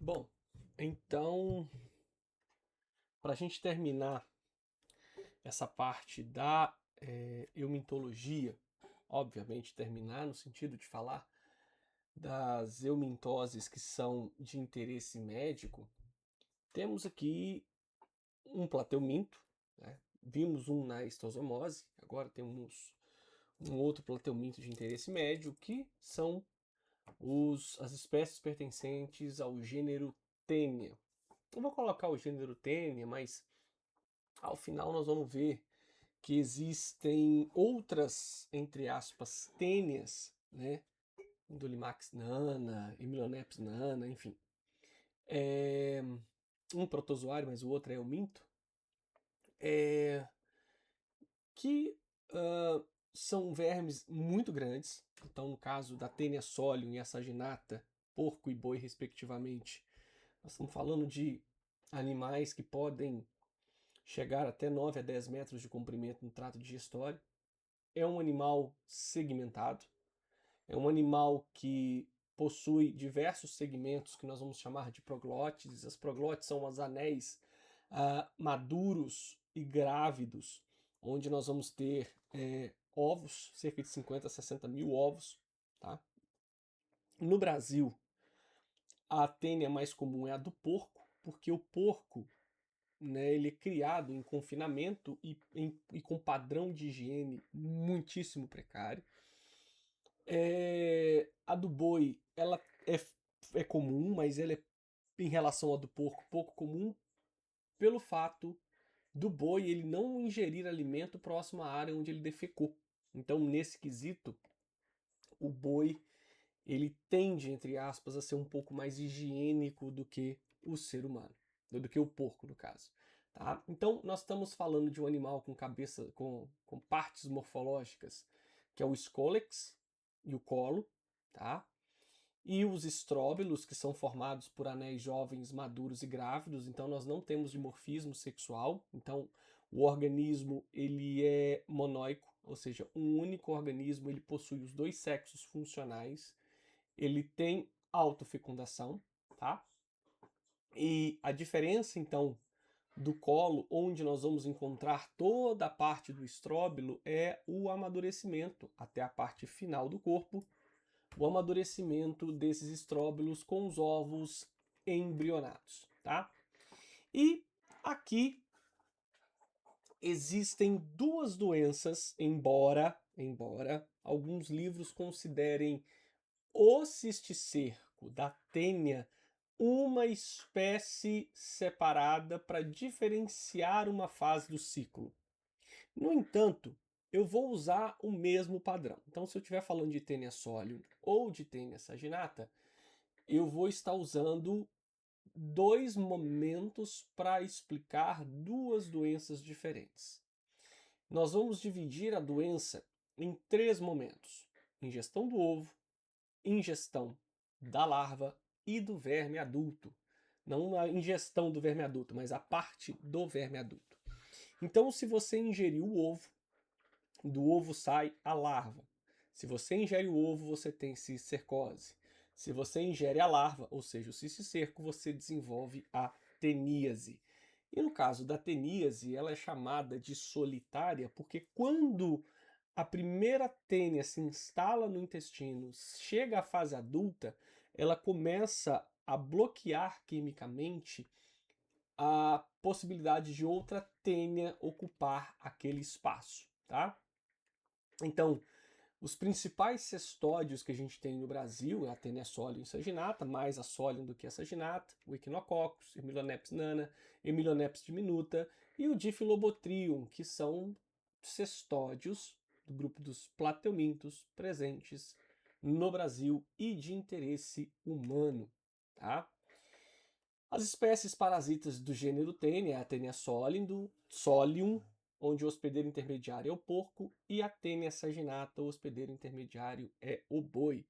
Bom, então, para a gente terminar essa parte da eumintologia, obviamente terminar no sentido de falar das eumintoses que são de interesse médico, temos aqui um plateuminto, né? Vimos um na histosomose, agora temos um outro plateuminto de interesse médio, que são as espécies pertencentes ao gênero Taenia. Eu vou colocar o gênero Taenia, mas ao final nós vamos ver que existem outras, entre aspas, tênias, né? Dolimax nana, Emilioneps nana, enfim. É um protozoário, mas o outro é o minto, é, que uh, são vermes muito grandes. Então, no caso da Taenia solium e a saginata, porco e boi, respectivamente, nós estamos falando de animais que podem chegar até 9 a 10 metros de comprimento no trato digestório. É um animal segmentado, é um animal que possui diversos segmentos que nós vamos chamar de proglótides. As proglótides são os anéis maduros e grávidos, onde nós vamos ter ovos, cerca de 50 a 60 mil ovos. Tá? No Brasil, a tênia mais comum é a do porco, porque o porco, né, ele é criado em confinamento e com padrão de higiene muitíssimo precário. A do boi, ela é comum, mas ela é, em relação à do porco, pouco comum, pelo fato do boi ele não ingerir alimento próximo à área onde ele defecou. Então, nesse quesito, o boi ele tende, entre aspas, a ser um pouco mais higiênico do que o ser humano, do que o porco, no caso. Tá? Então, nós estamos falando de um animal com cabeça, com partes morfológicas, que é o escólex e o colo, tá? E os estróbilos, que são formados por anéis jovens, maduros e grávidos. Então, nós não temos dimorfismo sexual. Então, o organismo ele é monóico, ou seja, um único organismo ele possui os dois sexos funcionais. Ele tem autofecundação, tá? E a diferença, então, do colo, onde nós vamos encontrar toda a parte do estróbilo, é o amadurecimento até a parte final do corpo, o amadurecimento desses estróbilos com os ovos embrionados, tá? E aqui existem duas doenças, embora alguns livros considerem o cisticerco da tênia uma espécie separada para diferenciar uma fase do ciclo. No entanto, eu vou usar o mesmo padrão. Então, se eu estiver falando de tênia solium ou de tênia saginata, eu vou estar usando dois momentos para explicar duas doenças diferentes. Nós vamos dividir a doença em três momentos: ingestão do ovo, ingestão da larva e do verme adulto. Não a ingestão do verme adulto, mas a parte do verme adulto. Então, se você ingerir o ovo, do ovo sai a larva. Se você ingere o ovo, você tem cisticercose. Se você ingere a larva, ou seja, o cisticerco, você desenvolve a teníase. E no caso da teníase, ela é chamada de solitária porque quando a primeira tênia se instala no intestino, chega à fase adulta, ela começa a bloquear quimicamente a possibilidade de outra tênia ocupar aquele espaço, tá? Então, os principais cestódios que a gente tem no Brasil é a Taenia solium saginata, mais a solium do que a saginata, o Echinococcus, Emilioneps nana, Emilioneps diminuta e o Diffilobotrium, que são cestódios do grupo dos plateumintos presentes no Brasil e de interesse humano, tá? As espécies parasitas do gênero Taenia é a Taenia solium, onde o hospedeiro intermediário é o porco, e a Taenia saginata, o hospedeiro intermediário é o boi.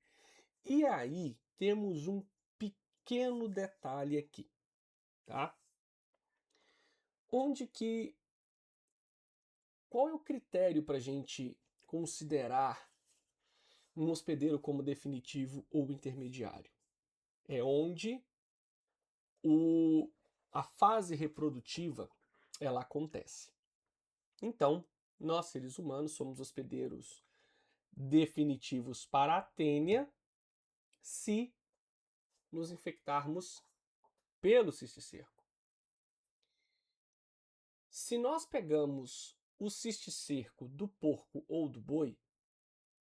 E aí temos um pequeno detalhe aqui, tá? Onde que qual é o critério para a gente considerar um hospedeiro como definitivo ou intermediário? É onde a fase reprodutiva ela acontece. Então, nós seres humanos somos hospedeiros definitivos para a tênia se nos infectarmos pelo cisticerco. Se nós pegamos o cisticerco do porco ou do boi,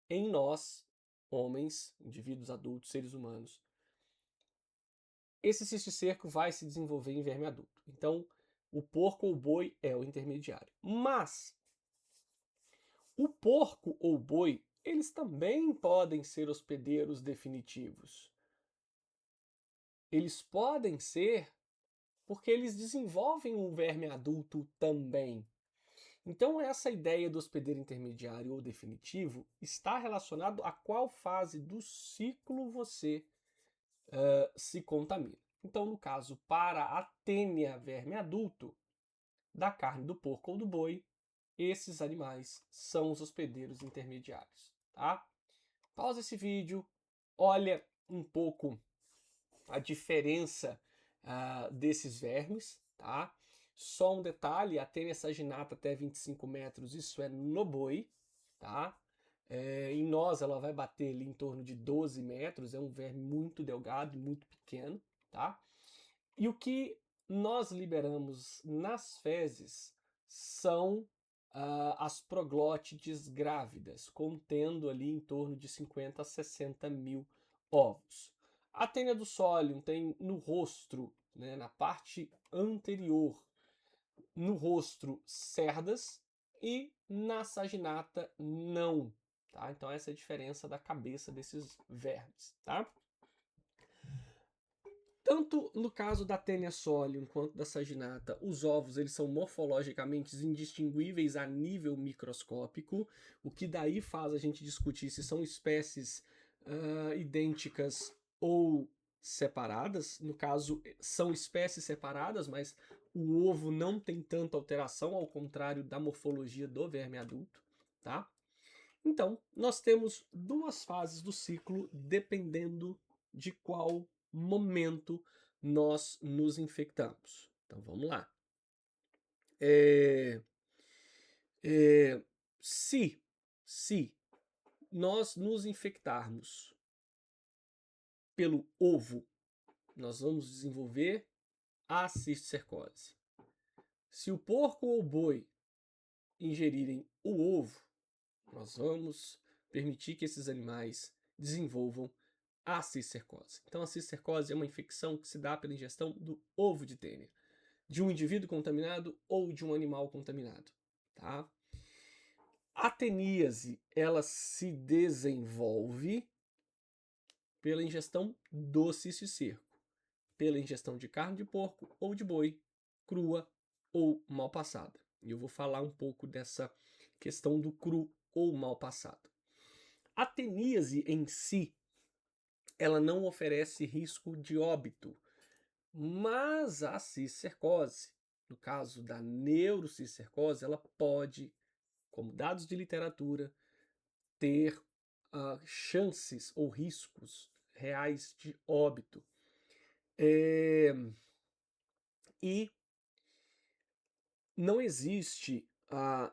em nós, homens, indivíduos adultos, seres humanos, esse cisticerco vai se desenvolver em verme adulto. Então, o porco ou o boi é o intermediário. Mas, o porco ou o boi, eles também podem ser hospedeiros definitivos. Eles podem ser porque eles desenvolvem um verme adulto também. Então, essa ideia do hospedeiro intermediário ou definitivo está relacionado a qual fase do ciclo você se contamina. Então, no caso, para a tênia verme adulto, da carne do porco ou do boi, esses animais são os hospedeiros intermediários. Tá? Pausa esse vídeo, olha um pouco a diferença desses vermes, tá? Só um detalhe, a tênia saginata até 25 metros, isso é no boi, tá? Em nós ela vai bater ali em torno de 12 metros, é um verme muito delgado, muito pequeno, tá? E o que nós liberamos nas fezes são as proglótides grávidas, contendo ali em torno de 50 a 60 mil ovos. A tênia do Solium tem no rosto, né, na parte anterior, no rosto cerdas e na saginata não. Tá? Então essa é a diferença da cabeça desses vermes. Tá? Tanto no caso da Taenia solium quanto da saginata, os ovos eles são morfologicamente indistinguíveis a nível microscópico, o que daí faz a gente discutir se são espécies idênticas ou separadas. No caso, são espécies separadas, mas o ovo não tem tanta alteração, ao contrário da morfologia do verme adulto, tá? Então, nós temos duas fases do ciclo dependendo de qual momento nós nos infectamos. Então vamos lá. Se nós nos infectarmos pelo ovo, nós vamos desenvolver a cisticercose. Se o porco ou o boi ingerirem o ovo, nós vamos permitir que esses animais desenvolvam a cisticercose. Então a cisticercose é uma infecção que se dá pela ingestão do ovo de tênia, de um indivíduo contaminado ou de um animal contaminado, tá? A teníase, ela se desenvolve pela ingestão do cisticerco, pela ingestão de carne de porco ou de boi, crua ou mal passada. E eu vou falar um pouco dessa questão do cru ou mal passado. A teníase em si, ela não oferece risco de óbito, mas a cisticercose, no caso da neurocisticercose, ela pode, como dados de literatura, ter chances ou riscos reais de óbito. E não existe a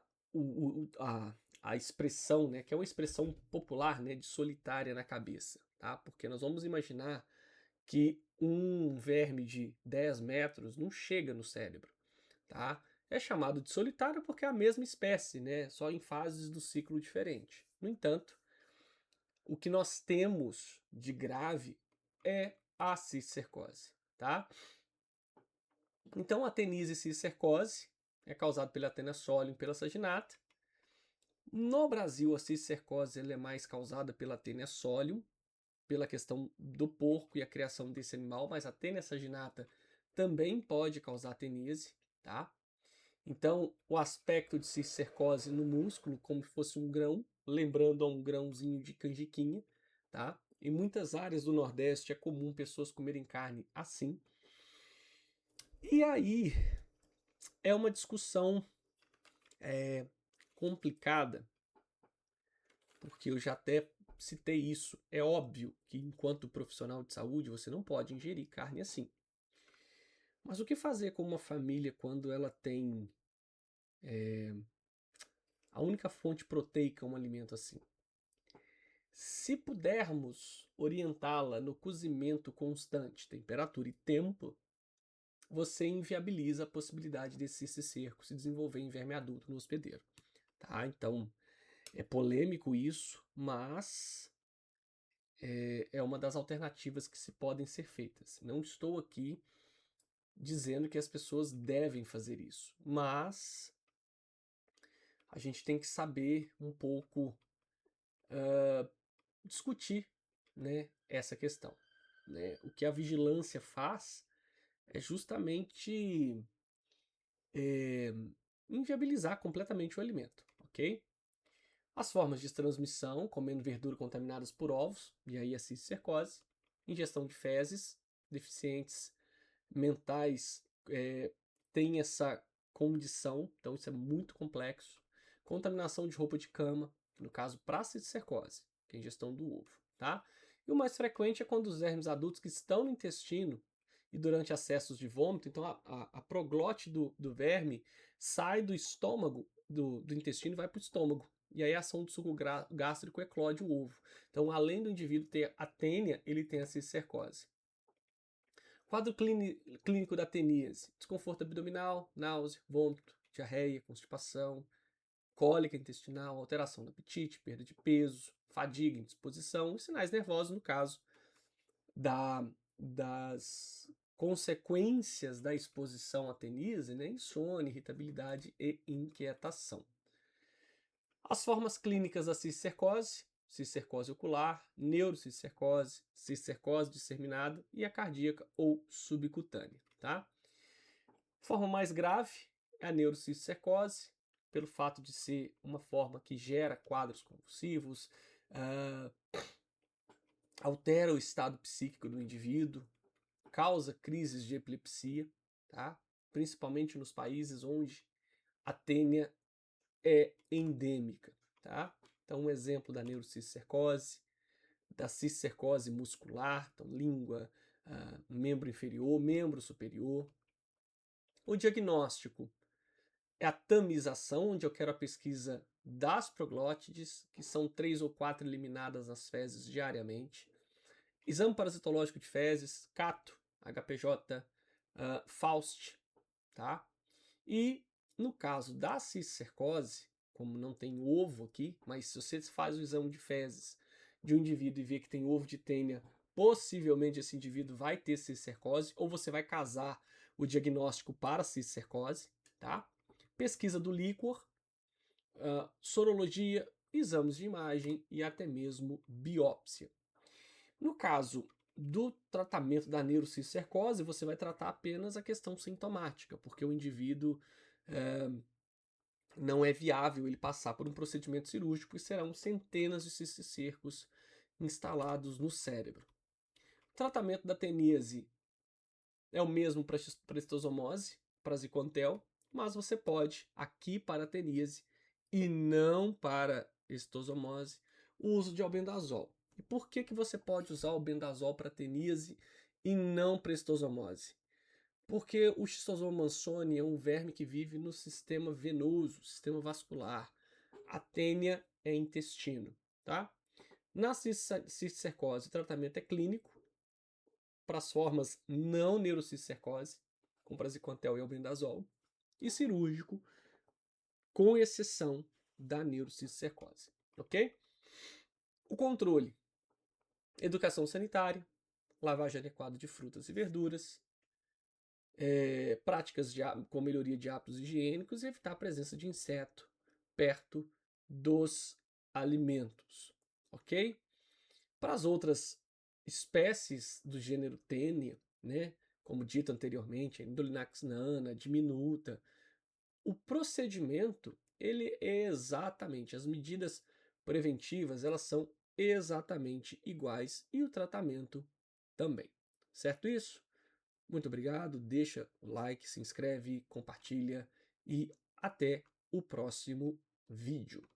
expressão, né, que é uma expressão popular, né, de solitária na cabeça, tá? Porque nós vamos imaginar que um verme de 10 metros não chega no cérebro, tá? É chamado de solitário porque é a mesma espécie, né, só em fases do ciclo diferente. No entanto, o que nós temos de grave é a cisticercose, tá? Então a teníase cisticercose é causada pela Taenia solium e pela saginata. No Brasil, a cisticercose é mais causada pela Taenia solium, pela questão do porco e a criação desse animal, mas a Taenia saginata também pode causar teníase, tá? Então, o aspecto de cisticercose no músculo, como se fosse um grão, lembrando a um grãozinho de canjiquinha, tá? Em muitas áreas do Nordeste é comum pessoas comerem carne assim. E aí é uma discussão complicada, porque eu já até citei isso. É óbvio que enquanto profissional de saúde você não pode ingerir carne assim. Mas o que fazer com uma família quando ela tem a única fonte proteica um alimento assim? Se pudermos orientá-la no cozimento constante, temperatura e tempo, você inviabiliza a possibilidade desse cisterco se desenvolver em verme adulto no hospedeiro. Tá? Então, é polêmico isso, mas é uma das alternativas que se podem ser feitas. Não estou aqui dizendo que as pessoas devem fazer isso, mas a gente tem que saber um pouco discutir, né, essa questão. Né? O que a vigilância faz é justamente inviabilizar completamente o alimento, ok? As formas de transmissão, comendo verdura contaminadas por ovos, e aí a cisticercose, ingestão de fezes, deficientes mentais têm essa condição, então isso é muito complexo. Contaminação de roupa de cama, no caso para cisticercose, que é a ingestão do ovo, tá? E o mais frequente é quando os vermes adultos que estão no intestino e durante acessos de vômito, então a proglote do verme sai do estômago, do intestino e vai para o estômago. E aí a ação do suco gástrico eclode o ovo. Então, além do indivíduo ter a tênia, ele tem a cisticercose. Quadro clínico da teníase: desconforto abdominal, náusea, vômito, diarreia, constipação, cólica intestinal, alteração do apetite, perda de peso, fadiga, indisposição e sinais nervosos no caso das consequências da exposição à teníase, né? Insônia, irritabilidade e inquietação. As formas clínicas da cisticercose: cisticercose ocular, neurocisticercose, cisticercose disseminada e a cardíaca ou subcutânea, tá? Forma mais grave é a neurocisticercose, pelo fato de ser uma forma que gera quadros convulsivos, altera o estado psíquico do indivíduo, causa crises de epilepsia, tá? Principalmente nos países onde a tênia é endêmica, tá? Então, um exemplo da neurocisticercose, da cisticercose muscular, então língua, membro inferior, membro superior. O diagnóstico é a tamização, onde eu quero a pesquisa das proglótides, que são 3 ou 4 eliminadas nas fezes diariamente. Exame parasitológico de fezes, Cato, HPJ, Faust, tá? E no caso da cisticercose, como não tem ovo aqui, mas se você faz o exame de fezes de um indivíduo e vê que tem ovo de tênia, possivelmente esse indivíduo vai ter cisticercose, ou você vai casar o diagnóstico para cisticercose, tá? Pesquisa do líquor, sorologia, exames de imagem e até mesmo biópsia. No caso do tratamento da neurocisticercose, você vai tratar apenas a questão sintomática, porque o indivíduo não é viável ele passar por um procedimento cirúrgico e serão centenas de cisticercos instalados no cérebro. O tratamento da teníase é o mesmo para esquistossomose, praziquantel, mas você pode, aqui para a teníase e não para esquistossomose, o uso de albendazol. E por que você pode usar o albendazol para teníase e não para esquistossomose? Porque o Schistosoma mansoni é um verme que vive no sistema venoso, sistema vascular. A tênia é intestino, tá? Na cisticercose, o tratamento é clínico para as formas não neurocisticercose, com praziquantel e albendazol, e cirúrgico, com exceção da neurocisticercose, ok? O controle: educação sanitária, lavagem adequada de frutas e verduras, práticas com melhoria de hábitos higiênicos e evitar a presença de inseto perto dos alimentos, ok? Para as outras espécies do gênero Tênia, né, como dito anteriormente, a Indolinax nana, diminuta, o procedimento ele é exatamente, as medidas preventivas elas são exatamente iguais e o tratamento também, certo isso? Muito obrigado, deixa o like, se inscreve, compartilha e até o próximo vídeo.